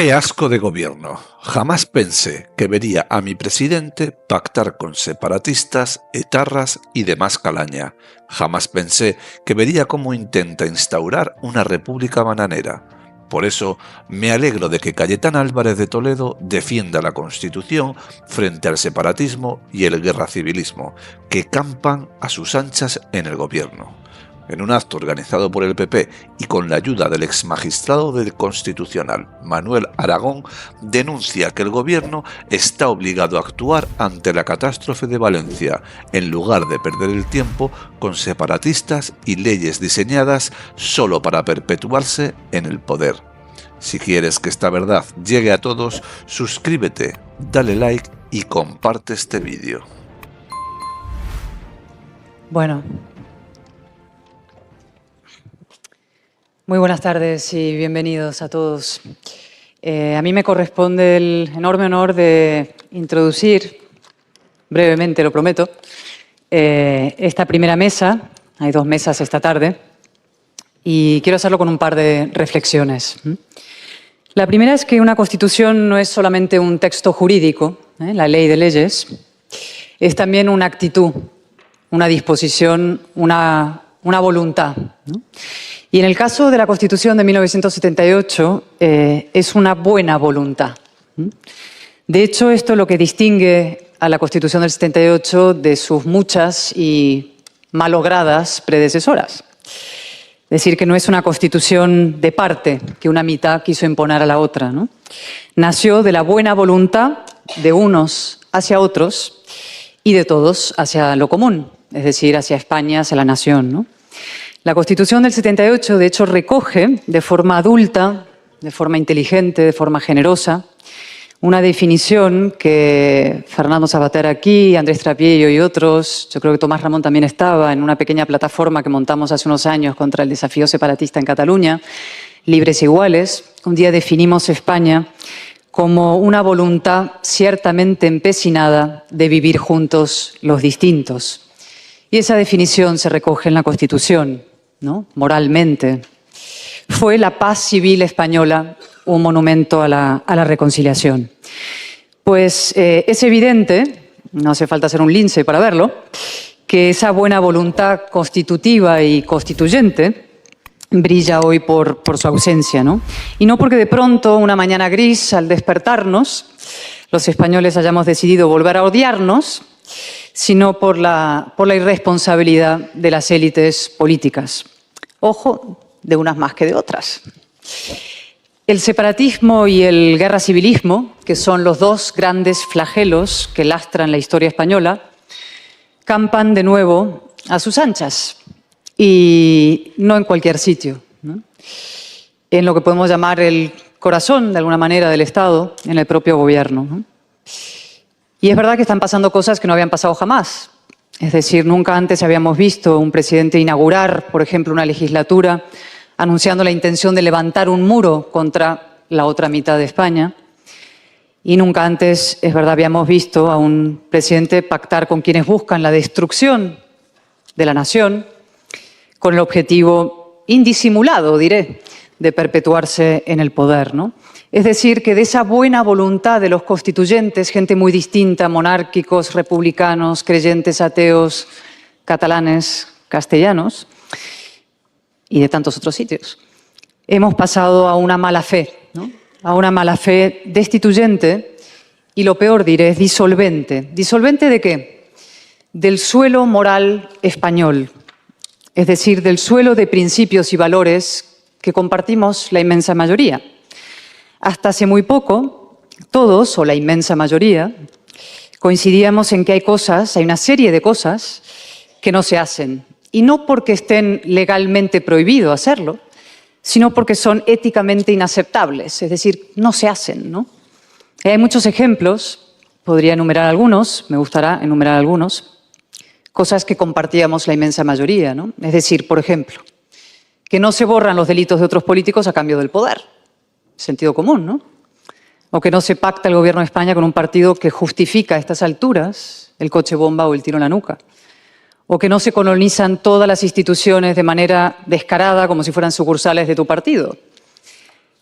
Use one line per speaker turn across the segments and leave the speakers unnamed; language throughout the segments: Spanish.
¡Qué asco de gobierno! Jamás pensé que vería a mi presidente pactar con separatistas, etarras y demás calaña. Jamás pensé que vería cómo intenta instaurar una república bananera. Por eso me alegro de que Cayetana Álvarez de Toledo defienda la Constitución frente al separatismo y el guerracivilismo, que campan a sus anchas en el gobierno. En un acto organizado por el PP y con la ayuda del exmagistrado del Constitucional, Manuel Aragón, denuncia que el gobierno está obligado a actuar ante la catástrofe de Valencia, en lugar de perder el tiempo con separatistas y leyes diseñadas solo para perpetuarse en el poder. Si quieres que esta verdad llegue a todos, suscríbete, dale like y comparte este vídeo.
Bueno. Muy buenas tardes y bienvenidos a todos. A mí me corresponde el enorme honor de introducir, brevemente lo prometo, esta primera mesa. Hay dos mesas esta tarde y quiero hacerlo con un par de reflexiones. La primera es que una Constitución no es solamente un texto jurídico, la ley de leyes, es también una actitud, una disposición, una voluntad, ¿no? Y en el caso de la Constitución de 1978 es una buena voluntad. De hecho, esto es lo que distingue a la Constitución del 78 de sus muchas y malogradas predecesoras. Es decir, que no es una Constitución de parte que una mitad quiso imponer a la otra, ¿no? Nació de la buena voluntad de unos hacia otros y de todos hacia lo común, es decir, hacia España, hacia la nación, ¿no? La Constitución del 78, de hecho, recoge de forma adulta, de forma inteligente, de forma generosa, una definición que Fernando Savater aquí, Andrés Trapiello y otros, yo creo que Tomás Ramón también estaba en una pequeña plataforma que montamos hace unos años contra el desafío separatista en Cataluña, Libres e Iguales. Un día definimos España como una voluntad ciertamente empecinada de vivir juntos los distintos. Y esa definición se recoge en la Constitución, ¿no? Moralmente. Fue la paz civil española un monumento a la reconciliación. Pues es evidente, no hace falta ser un lince para verlo, que esa buena voluntad constitutiva y constituyente brilla hoy por su ausencia, ¿no? Y no porque de pronto, una mañana gris, al despertarnos, los españoles hayamos decidido volver a odiarnos, sino por la irresponsabilidad de las élites políticas. Ojo, de unas más que de otras. El separatismo y el guerracivilismo, que son los dos grandes flagelos que lastran la historia española, campan de nuevo a sus anchas y no en cualquier sitio, ¿no? En lo que podemos llamar el corazón, de alguna manera, del Estado, en el propio gobierno, ¿no? Y es verdad que están pasando cosas que no habían pasado jamás. Es decir, nunca antes habíamos visto un presidente inaugurar, por ejemplo, una legislatura anunciando la intención de levantar un muro contra la otra mitad de España. Y nunca antes, es verdad, habíamos visto a un presidente pactar con quienes buscan la destrucción de la nación con el objetivo indisimulado, diré, de perpetuarse en el poder, ¿no? Es decir, que de esa buena voluntad de los constituyentes, gente muy distinta, monárquicos, republicanos, creyentes, ateos, catalanes, castellanos y de tantos otros sitios, hemos pasado a una mala fe, ¿no? A una mala fe destituyente y, lo peor diré, disolvente. ¿Disolvente de qué? Del suelo moral español, es decir, del suelo de principios y valores que compartimos la inmensa mayoría. Hasta hace muy poco, todos, o la inmensa mayoría, coincidíamos en que hay una serie de cosas que no se hacen. Y no porque estén legalmente prohibido hacerlo, sino porque son éticamente inaceptables, es decir, no se hacen, ¿no? Hay muchos ejemplos, podría enumerar algunos, me gustará enumerar algunos, cosas que compartíamos la inmensa mayoría, ¿no? Es decir, por ejemplo, que no se borran los delitos de otros políticos a cambio del poder. Sentido común, ¿no? O que no se pacta el gobierno de España con un partido que justifica a estas alturas el coche bomba o el tiro en la nuca. O que no se colonizan todas las instituciones de manera descarada como si fueran sucursales de tu partido.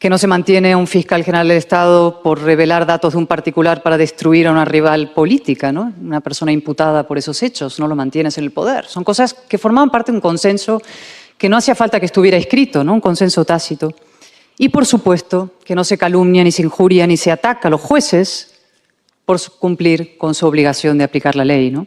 que no se mantiene a un fiscal general del Estado por revelar datos de un particular para destruir a una rival política, ¿no? Una persona imputada por esos hechos, no lo mantienes en el poder. Son cosas que formaban parte de un consenso que no hacía falta que estuviera escrito, ¿no? Un consenso tácito. Y, por supuesto, que no se calumnia, ni se injuria, ni se ataca a los jueces por cumplir con su obligación de aplicar la ley, ¿no?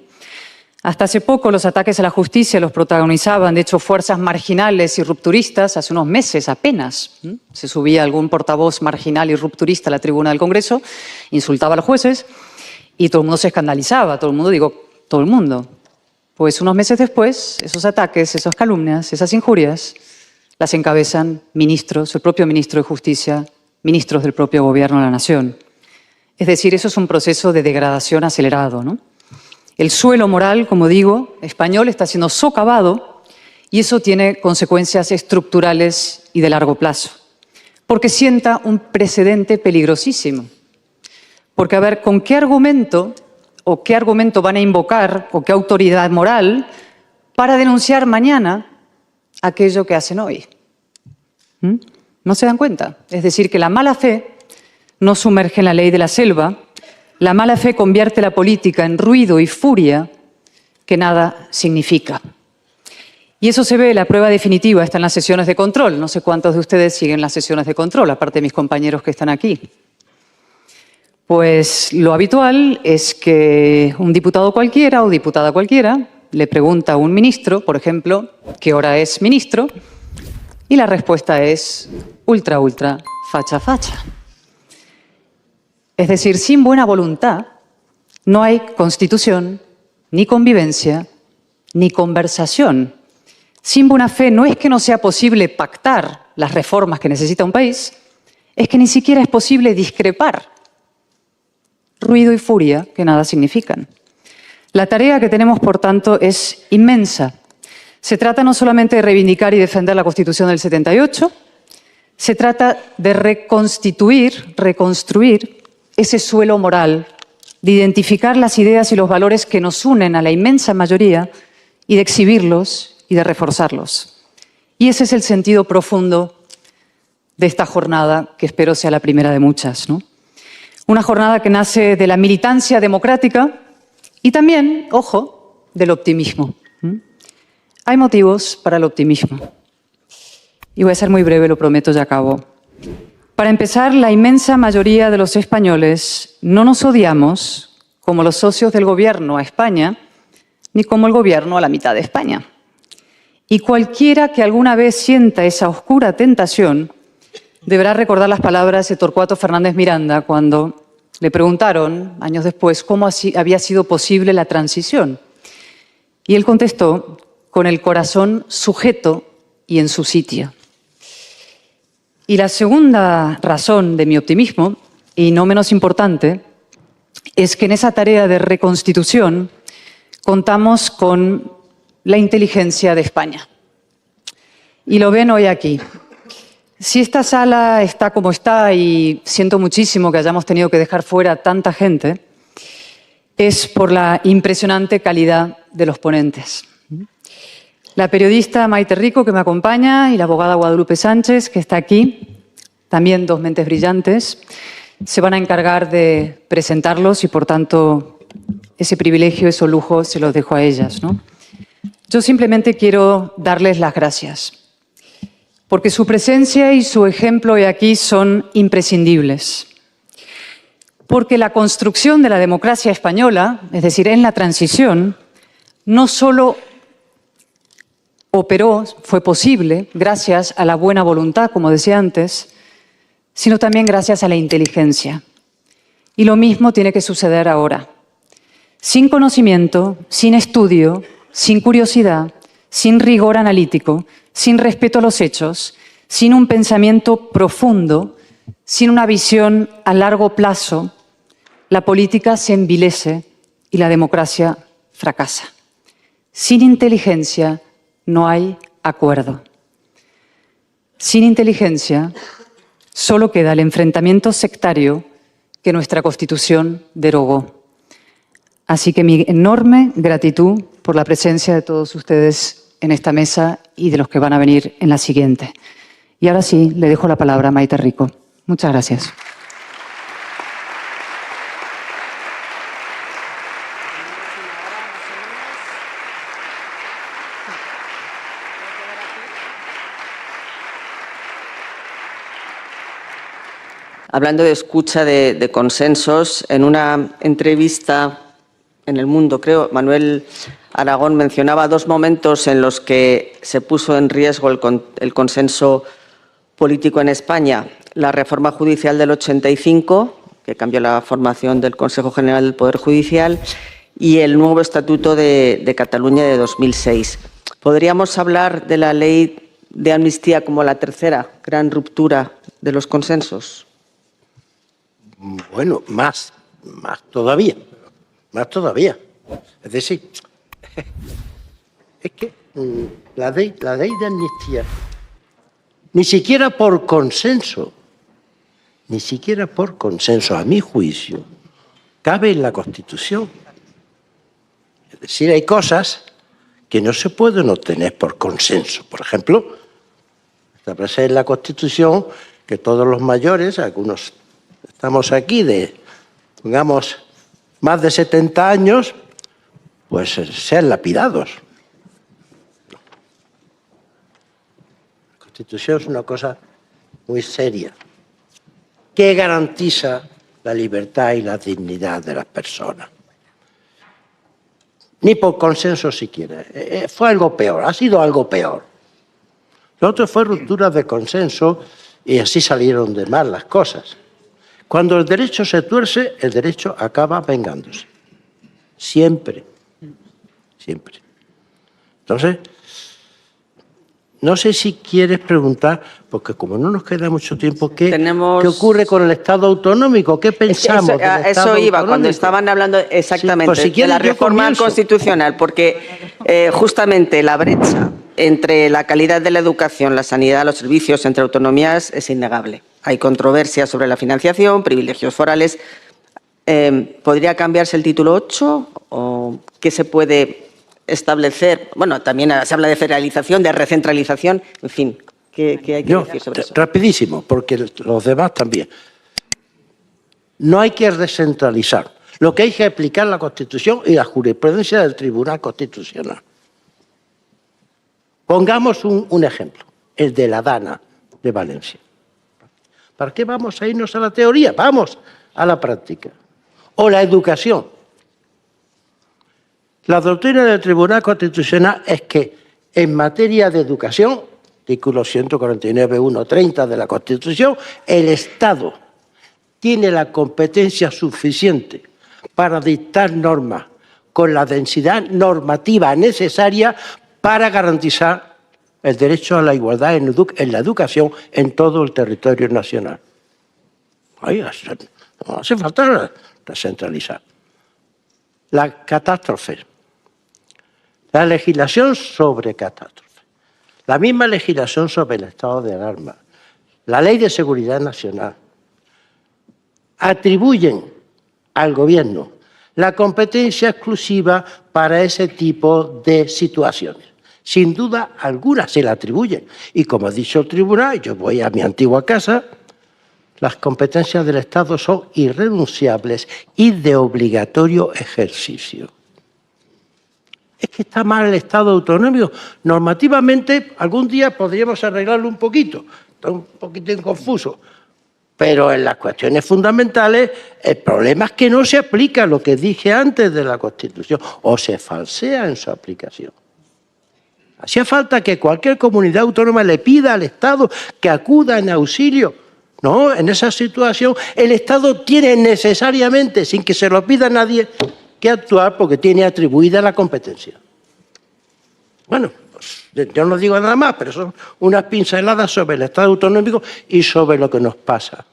Hasta hace poco los ataques a la justicia los protagonizaban, de hecho, fuerzas marginales y rupturistas. Hace unos meses apenas se subía algún portavoz marginal y rupturista a la tribuna del Congreso, insultaba a los jueces y todo el mundo se escandalizaba, todo el mundo. Pues unos meses después, esos ataques, esas calumnias, esas injurias, las encabezan ministros, el propio ministro de Justicia, ministros del propio Gobierno de la Nación. Es decir, eso es un proceso de degradación acelerado, ¿no? El suelo moral, como digo, español está siendo socavado y eso tiene consecuencias estructurales y de largo plazo, porque sienta un precedente peligrosísimo. Porque, a ver, ¿con qué argumento o qué argumento van a invocar o qué autoridad moral para denunciar mañana aquello que hacen hoy? ¿No se dan cuenta? Es decir, que la mala fe no sumerge en la ley de la selva. La mala fe convierte la política en ruido y furia que nada significa. Y eso se ve, la prueba definitiva está en las sesiones de control. No sé cuántos de ustedes siguen las sesiones de control, aparte de mis compañeros que están aquí. Pues lo habitual es que un diputado cualquiera o diputada cualquiera le pregunta a un ministro, por ejemplo, ¿qué hora es, ministro? Y la respuesta es ultra, facha, facha. Es decir, sin buena voluntad no hay constitución, ni convivencia, ni conversación. Sin buena fe no es que no sea posible pactar las reformas que necesita un país, es que ni siquiera es posible discrepar. Ruido y furia que nada significan. La tarea que tenemos, por tanto, es inmensa. Se trata no solamente de reivindicar y defender la Constitución del 78, se trata de reconstruir ese suelo moral, de identificar las ideas y los valores que nos unen a la inmensa mayoría y de exhibirlos y de reforzarlos. Y ese es el sentido profundo de esta jornada, que espero sea la primera de muchas, ¿no? Una jornada que nace de la militancia democrática y también, ojo, del optimismo. Hay motivos para el optimismo. Y voy a ser muy breve, lo prometo, ya acabo. Para empezar, la inmensa mayoría de los españoles no nos odiamos como los socios del Gobierno a España, ni como el Gobierno a la mitad de España. Y cualquiera que alguna vez sienta esa oscura tentación deberá recordar las palabras de Torcuato Fernández Miranda cuando le preguntaron, años después, cómo había sido posible la transición. Y él contestó, con el corazón sujeto y en su sitio. Y la segunda razón de mi optimismo, y no menos importante, es que en esa tarea de reconstitución contamos con la inteligencia de España. Y lo ven hoy aquí. Si esta sala está como está, y siento muchísimo que hayamos tenido que dejar fuera tanta gente, es por la impresionante calidad de los ponentes. La periodista Maite Rico, que me acompaña, y la abogada Guadalupe Sánchez, que está aquí, también dos mentes brillantes, se van a encargar de presentarlos y, por tanto, ese privilegio, ese lujo, se los dejo a ellas, ¿no? Yo simplemente quiero darles las gracias, porque su presencia y su ejemplo hoy aquí son imprescindibles. Porque la construcción de la democracia española, es decir, en la transición, no solo operó, fue posible gracias a la buena voluntad, como decía antes, sino también gracias a la inteligencia. Y lo mismo tiene que suceder ahora. Sin conocimiento, sin estudio, sin curiosidad, sin rigor analítico, sin respeto a los hechos, sin un pensamiento profundo, sin una visión a largo plazo, la política se envilece y la democracia fracasa. Sin inteligencia no hay acuerdo. Sin inteligencia solo queda el enfrentamiento sectario que nuestra Constitución derogó. Así que mi enorme gratitud por la presencia de todos ustedes en esta mesa y de los que van a venir en la siguiente. Y ahora sí, le dejo la palabra a Maite Rico. Muchas gracias.
Hablando de escucha de consensos, en una entrevista en El Mundo, creo, Manuel Aragón mencionaba dos momentos en los que se puso en riesgo el consenso político en España. La reforma judicial del 85, que cambió la formación del Consejo General del Poder Judicial, y el nuevo Estatuto de Cataluña de 2006. ¿Podríamos hablar de la ley de amnistía como la tercera gran ruptura de los consensos?
Bueno, más todavía, más todavía. Es decir, es que la ley de amnistía, ni siquiera por consenso, a mi juicio, cabe en la Constitución. Es decir, hay cosas que no se pueden obtener por consenso. Por ejemplo, establece en la Constitución que todos los mayores, algunos estamos aquí pongamos, más de 70 años, pues sean lapidados. La Constitución es una cosa muy seria, que garantiza la libertad y la dignidad de las personas. Ni por consenso siquiera. Fue algo peor, ha sido algo peor. Lo otro fue ruptura de consenso y así salieron de mal las cosas. Cuando el derecho se tuerce, el derecho acaba vengándose. Siempre. Siempre. Entonces, no sé si quieres preguntar, porque como no nos queda mucho tiempo, ¿qué ocurre con el Estado autonómico? ¿Qué pensamos del Estado
eso iba,
autonómico?
cuando estaban hablando exactamente
Sí, pues si
de la reforma constitucional, porque justamente la brecha entre la calidad de la educación, la sanidad, los servicios entre autonomías es innegable. Hay controversia sobre la financiación, privilegios forales. ¿Podría cambiarse el título 8 o qué se puede establecer? Bueno, también se habla de federalización, de recentralización, en fin, ¿qué hay que decir sobre eso?
Rapidísimo, porque los demás también. No hay que recentralizar. Lo que hay que aplicar la Constitución y la jurisprudencia del Tribunal Constitucional. Pongamos un ejemplo, el de la Dana de Valencia. ¿Para qué vamos a irnos a la teoría? Vamos a la práctica. O la educación. La doctrina del Tribunal Constitucional es que en materia de educación, artículo 149.1.30 de la Constitución, el Estado tiene la competencia suficiente para dictar normas con la densidad normativa necesaria para garantizar el derecho a la igualdad en la educación en todo el territorio nacional. No hace falta recentralizar. La catástrofe. La legislación sobre catástrofe. La misma legislación sobre el estado de alarma. La Ley de Seguridad Nacional. Atribuyen al Gobierno la competencia exclusiva para ese tipo de situaciones. Sin duda alguna se la atribuyen. Y como ha dicho el tribunal, yo voy a mi antigua casa, las competencias del Estado son irrenunciables y de obligatorio ejercicio. Es que está mal el Estado autonómico. Normativamente, algún día podríamos arreglarlo un poquito. Está un poquito confuso. Pero en las cuestiones fundamentales, el problema es que no se aplica lo que dije antes de la Constitución o se falsea en su aplicación. Hacía falta que cualquier comunidad autónoma le pida al Estado que acuda en auxilio. No, en esa situación el Estado tiene necesariamente, sin que se lo pida a nadie, que actuar porque tiene atribuida la competencia. Bueno, pues yo no digo nada más, pero son unas pinceladas sobre el Estado autonómico y sobre lo que nos pasa.